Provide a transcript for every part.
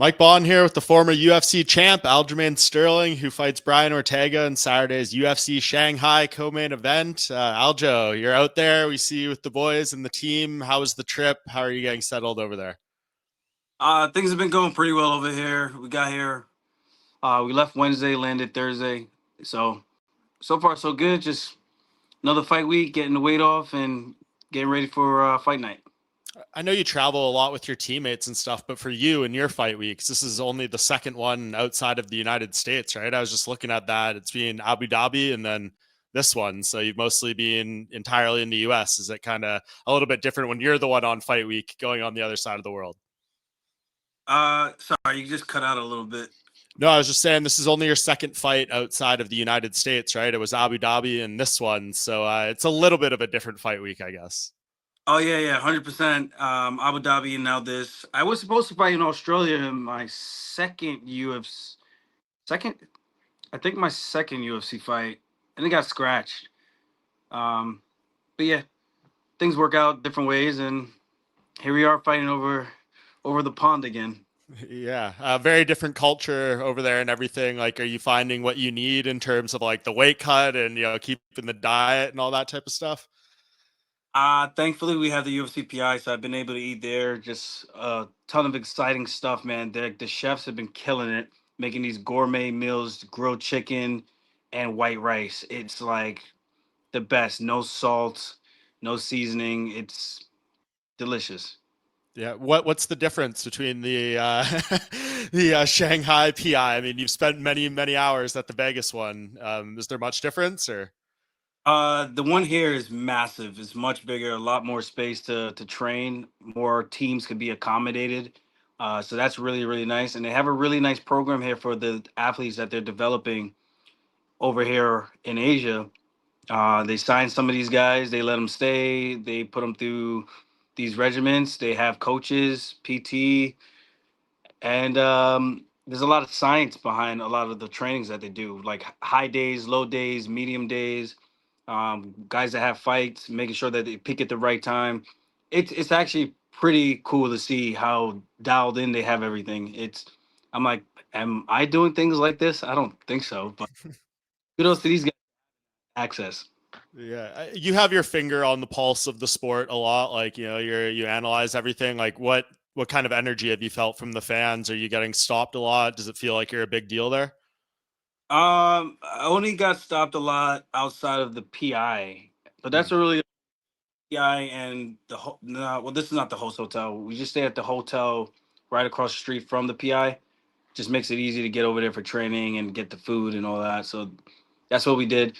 Mike Bohn here with the former UFC champ, Aljamain Sterling, who fights Brian Ortega in Saturday's UFC Shanghai co-main event. Aljo, you're out there. We see you with the boys and the team. How was the trip? How are you getting settled over there? Things have been going pretty well over here. We got here. We left Wednesday, landed Thursday. So far so good. Just another fight week, getting the weight off and getting ready for fight night. I know you travel a lot with your teammates and stuff, but for you and your fight weeks, this is only the second one outside of the United States, right? I was just looking at that. It's been Abu Dhabi and then this one. So you've mostly been entirely in the US. Is it kind of a little bit different when you're the one on fight week going on the other side of the world? Sorry, you just cut out a little bit. No, I was just saying this is only your second fight outside of the United States, right? It was Abu Dhabi and this one. So it's a little bit of a different fight week, I guess. Oh yeah, 100%. Abu Dhabi and now this. I was supposed to fight in Australia in my second UFC, second, I think my second UFC fight, and it got scratched. Um, but yeah, things work out different ways, and here we are fighting over the pond again. Yeah, very different culture over there and everything. Like, are you finding what you need in terms of like the weight cut and keeping the diet and all that type of stuff? Thankfully we have the UFC PI, so I've been able to eat there. Just a ton of exciting stuff, man. The chefs have been killing it, making these gourmet meals, grilled chicken and white rice. It's like the best. No salt, no seasoning. It's delicious. Yeah, what's the difference between the the Shanghai PI? I mean, you've spent many hours at the Vegas one. Is there much difference or? The one here is massive. It's much bigger, a lot more space to train. More teams could be accommodated. So that's really nice. And they have a really nice program here for the athletes that they're developing over here in Asia. They sign some of these guys, they let them stay, they put them through these regiments. They have coaches, PT, and there's a lot of science behind a lot of the trainings that they do, like high days, low days, medium days. Guys that have fights, making sure that they peak at the right time. It's actually pretty cool to see how dialed in they have everything. I'm like, am I doing things like this? I don't think so, but kudos to these guys access. Yeah, you have your finger on the pulse of the sport a lot. Like, you analyze everything. Like, what kind of energy have you felt from the fans? Are you getting stopped a lot? Does it feel like you're a big deal there? I only got stopped a lot outside of the PI, but Hmm. that's a really PI and no, well, this is not the host hotel. We just stay at the hotel right across the street from the PI. Just makes it easy to get over there for training and get the food and all that. So that's what we did.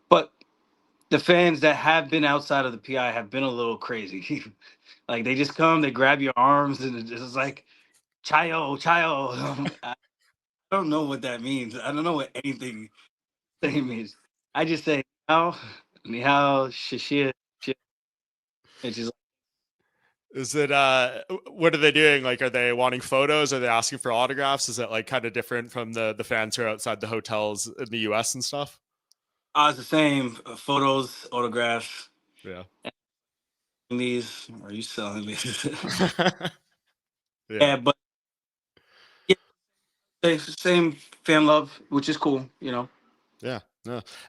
But the fans that have been outside of the PI have been a little crazy. Like they just come, they grab your arms, and it's just like chayo, chayo. I don't know what that means. I don't know what anything saying means. I just say ni hao, shishir, shit. It's just Is it what are they doing? Like, are they wanting photos? Are they asking for autographs? Is it like kind of different from the fans who are outside the hotels in the US and stuff? it's the same. Photos, autographs. Yeah. These are you selling these? Yeah. Yeah, but yeah, same fan love, which is cool. Yeah. No.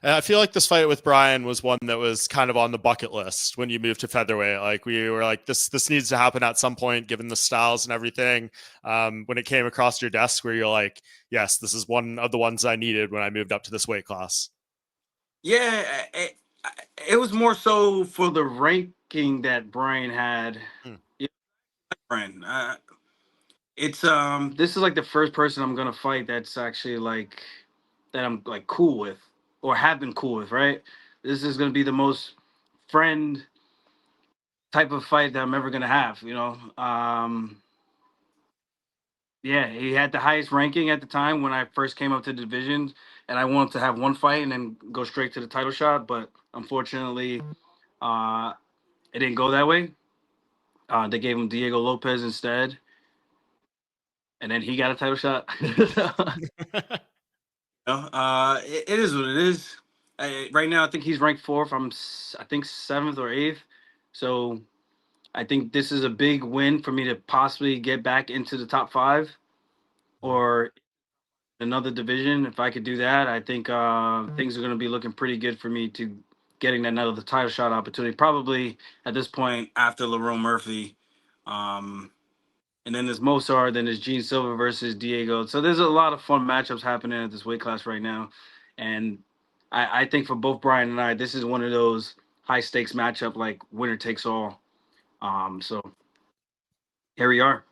And I feel like this fight with Brian was one that was kind of on the bucket list when you moved to featherweight. Like, we were like, this needs to happen at some point, given the styles and everything. When it came across your desk, where you're like, yes, this is one of the ones I needed when I moved up to this weight class. Yeah, it was more so for the ranking that Brian had. Hmm. Yeah, Brian. This is like the first person I'm gonna fight that's actually like that I'm like cool with or have been cool with, right? This is gonna be the most friend type of fight that I'm ever gonna have. Yeah, he had the highest ranking at the time when I first came up to the division, and I wanted to have one fight and then go straight to the title shot, but unfortunately, uh, it didn't go that way. They gave him Diego Lopez instead, and then he got a title shot. It is what it is. Right now, I think he's ranked fourth. I think seventh or eighth. So I think this is a big win for me to possibly get back into the top five. or another division. If I could do that, I think things are going to be looking pretty good for me to getting another title shot opportunity. Probably at this point after Lerone Murphy. Um, and then there's Mozart, then there's Gene Silva versus Diego. So there's a lot of fun matchups happening at this weight class right now. And I think for both Brian and I, this is one of those high stakes matchup, like winner takes all. So here we are.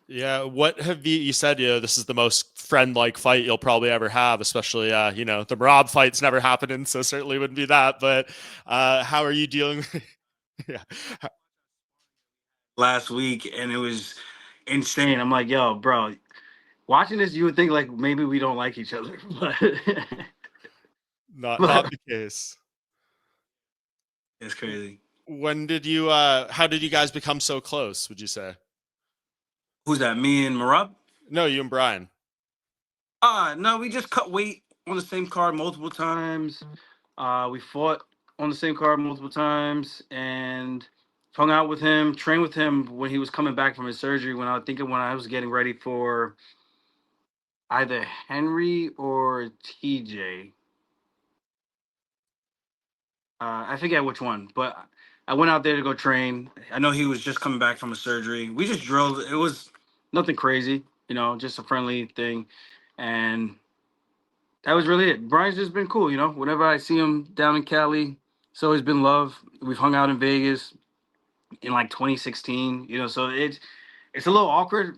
Yeah, what have you said? This is the most friend-like fight you'll probably ever have, especially the Marab fight's never happening, so certainly wouldn't be that. But how are you dealing? Yeah, Last week, and it was insane. I'm like, yo, bro, watching this, you would think like maybe we don't like each other, but not but the case. it's crazy. When did you? How did you guys become so close? Would you say? Who's that? Me and Marab? No, you and Brian. No, we just cut weight on the same card multiple times. We fought on the same card multiple times and hung out with him, trained with him when he was coming back from his surgery. When I was getting ready for either Henry or TJ. I forget which one, but I went out there to go train. I know he was just coming back from a surgery. We just drilled. It was nothing crazy, just a friendly thing, and that was really it. Brian's just been cool, Whenever I see him down in Cali, it's always been love. We've hung out in Vegas in like 2016, so it's a little awkward,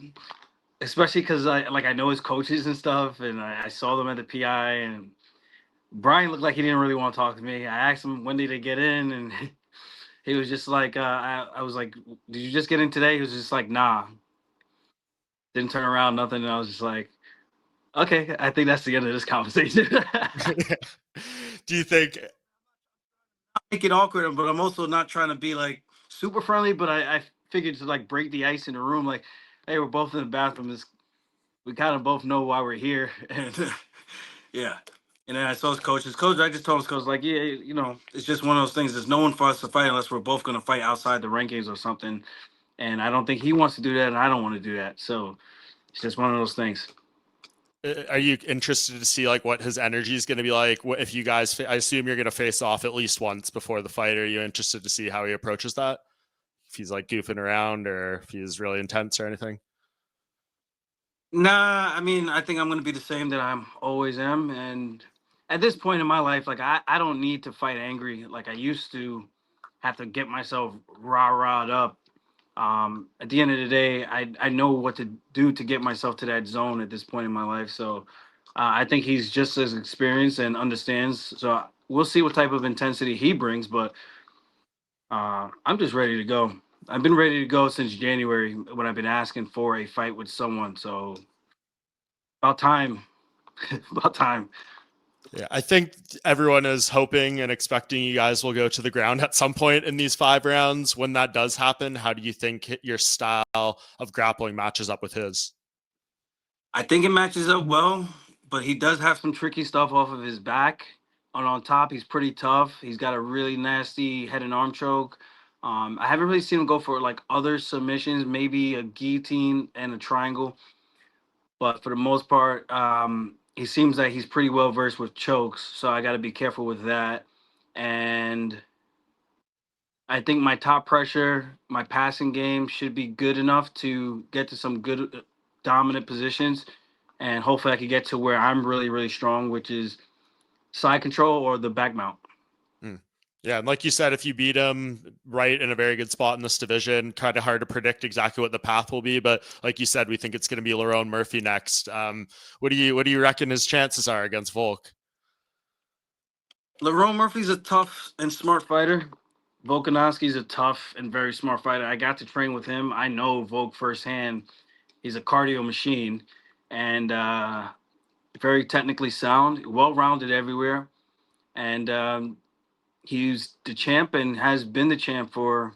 especially because I know his coaches and stuff, and I saw them at the PI, and Brian looked like he didn't really want to talk to me. I asked him when did they get in, and he was just like, I was like, did you just get in today? He was just like, nah. Didn't turn around, nothing. And I was just like, okay, I think that's the end of this conversation. Do you think? Make it awkward, but I'm also not trying to be like super friendly, but I figured to like break the ice in the room, like, hey, we're both in the bathroom. We kind of both know why we're here. And yeah. And then I saw his coach. I just told his coach, like, yeah, it's just one of those things. There's no one for us to fight unless we're both going to fight outside the rankings or something. And I don't think he wants to do that, and I don't want to do that. So it's just one of those things. Are you interested to see like what his energy is going to be like? What if you guys? I assume you're going to face off at least once before the fight. Are you interested to see how he approaches that? If he's like goofing around, or if he's really intense or anything? Nah, I mean, I think I'm going to be the same that I'm always am. And at this point in my life, like, I don't need to fight angry like I used to have to get myself rah-rahed up. At the end of the day, I know what to do to get myself to that zone at this point in my life. So I think he's just as experienced and understands. So we'll see what type of intensity he brings, but I'm just ready to go. I've been ready to go since January when I've been asking for a fight with someone. So about time. About time. Yeah, I think everyone is hoping and expecting you guys will go to the ground at some point in these 5 rounds. When that does happen, how do you think your style of grappling matches up with his? I think it matches up well, but he does have some tricky stuff off of his back. And on top, he's pretty tough. He's got a really nasty head and arm choke. I haven't really seen him go for like other submissions, maybe a guillotine and a triangle. But for the most part, he seems like he's pretty well versed with chokes. So I got to be careful with that. And I think my top pressure, my passing game should be good enough to get to some good dominant positions. And hopefully I can get to where I'm really, really strong, which is side control or the back mount. Hmm. Yeah, and like you said, if you beat him right in a very good spot in this division, kind of hard to predict exactly what the path will be. But like you said, we think it's going to be Lerone Murphy next. What do you reckon his chances are against Volk? Lerone Murphy's a tough and smart fighter. Volkanovski's a tough and very smart fighter. I got to train with him. I know Volk firsthand. He's a cardio machine and very technically sound, well rounded everywhere. And he's the champ and has been the champ for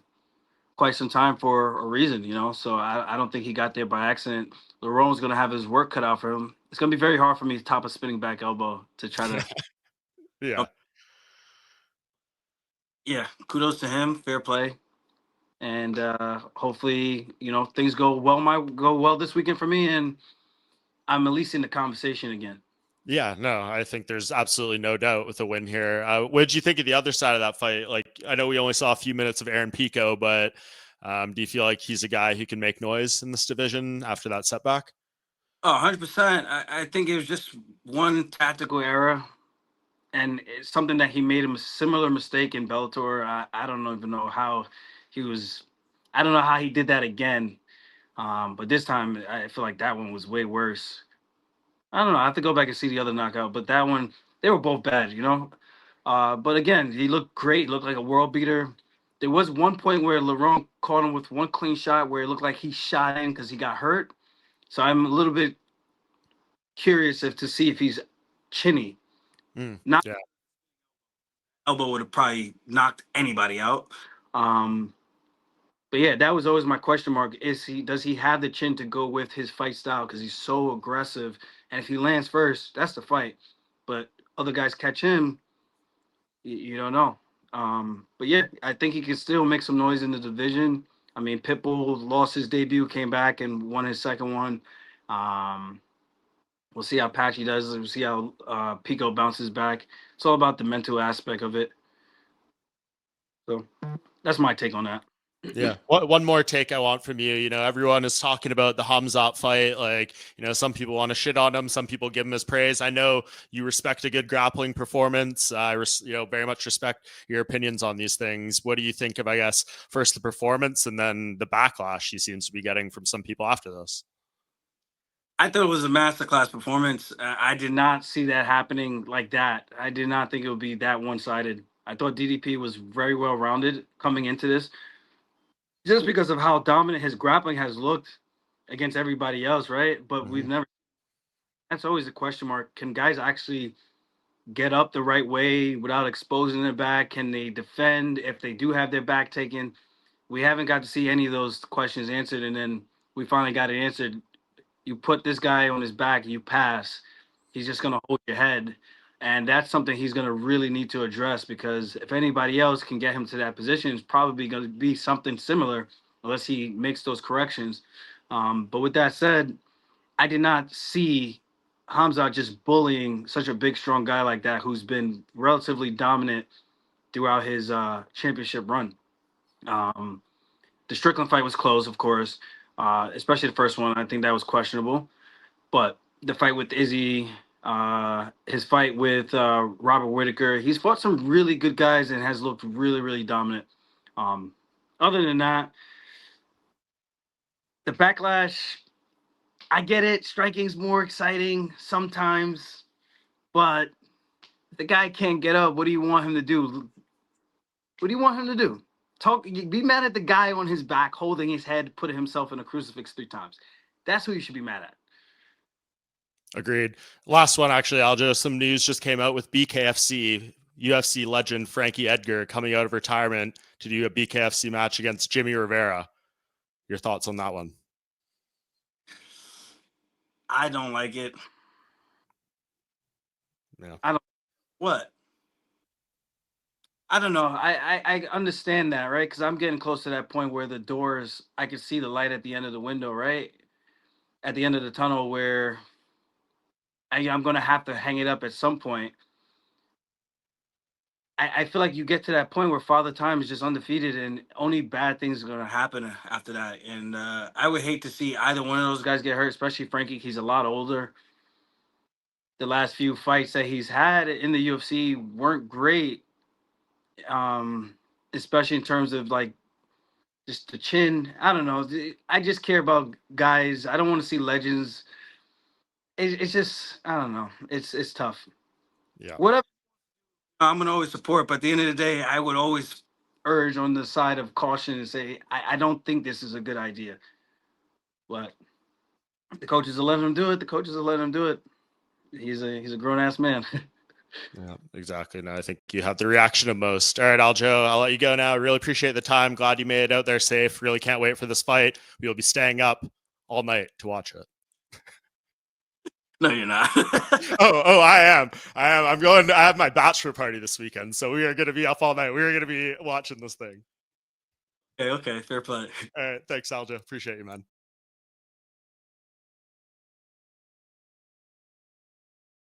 quite some time for a reason. So I don't think he got there by accident. Larone's going to have his work cut out for him. It's going to be very hard for me to top a spinning back elbow to try to. Yeah. Yeah, kudos to him. Fair play. And hopefully, things go well this weekend for me. And I'm at least in the conversation again. Yeah, no, I think there's absolutely no doubt with a win here. What did you think of the other side of that fight? Like, I know we only saw a few minutes of Aaron Pico, but do you feel like he's a guy who can make noise in this division after that setback? Oh, 100%. I think it was just one tactical error, and it's something that he made a similar mistake in Bellator. I don't even know how he was. I don't know how he did that again. But this time, I feel like that one was way worse. I don't know. I have to go back and see the other knockout, but that one, they were both bad, you know. But again, he looked great. He looked like a world beater. There was one point where Laurent caught him with one clean shot where it looked like he shot in because he got hurt. So I'm a little bit curious if to see if he's chinny. Not Yeah. elbow would have probably knocked anybody out. Um, but yeah, that was always my question mark. Does he have the chin to go with his fight style? Because he's so aggressive. And if he lands first, that's the fight. But other guys catch him, you don't know. But yeah, I think he can still make some noise in the division. I mean, Pitbull lost his debut, came back and won his second one. Um, we'll see how Patchy does. We'll see how Pico bounces back. It's all about the mental aspect of it. So that's my take on that. Yeah. One more take I want from you. You know, everyone is talking about the Hamzat fight. Like, you know, some people want to shit on him. Some people give him his praise. I know you respect a good grappling performance. You know, very much respect your opinions on these things. What do you think of, I guess, first the performance and then the backlash he seems to be getting from some people after this? I thought it was a masterclass performance. I did not see that happening like that. I did not think it would be that one sided. I thought DDP was very well rounded coming into this, just because of how dominant his grappling has looked against everybody else, right? But we've Mhm. never. That's always a question mark. Can guys actually get up the right way without exposing their back? Can they defend if they do have their back taken? We haven't got to see any of those questions answered, and then we finally got it answered. You put this guy on his back, you pass, he's just going to hold your head. And that's something he's going to really need to address, because if anybody else can get him to that position, it's probably going to be something similar unless he makes those corrections. But with that said, I did not see Hamza just bullying such a big, strong guy like that who's been relatively dominant throughout his championship run. Um, the Strickland fight was close, of course, especially the first one. I think that was questionable. But the fight with Izzy, his fight with Robert Whitaker, he's fought some really good guys and has looked really, really dominant. Um, Other than that, the backlash, I get it. Striking's more exciting sometimes, but the guy can't get up. What do you want him to do? What do you want him to do? Be mad at the guy on his back, holding his head, putting himself in a crucifix 3 times. That's who you should be mad at. Agreed. Last one, actually, Aljo. Some news just came out with BKFC. UFC legend Frankie Edgar coming out of retirement to do a BKFC match against Jimmy Rivera. Your thoughts on that one? I don't like it. Yeah. I don't. What? I don't know. I understand that, right? Because I'm getting close to that point where the doors, I can see the light at the end of the window, right? At the end of the tunnel, where I'm going to have to hang it up at some point. I feel like you get to that point where Father Time is just undefeated, and only bad things are going to happen after that. And I would hate to see either one of those guys get hurt, especially Frankie. He's a lot older. The last few fights that he's had in the UFC weren't great, um, especially in terms of like just the chin. I don't know. I just care about guys. I don't want to see legends. It's just I don't know. It's tough. Yeah. Whatever. I'm gonna always support, but at the end of the day, I would always urge on the side of caution and say I don't think this is a good idea. But the coaches are letting him do it. The coaches are letting him do it. He's a grown ass man. Yeah, exactly. No, I think you have the reaction of most. All right, Aljo, I'll let you go now. Really appreciate the time. Glad you made it out there safe. Really can't wait for this fight. We'll be staying up all night to watch it. No, you're not. I am. I'm going. I have my bachelor party this weekend, so we are going to be up all night. We are going to be watching this thing. Okay, fair play. All right, thanks, Aljo. Appreciate you, man.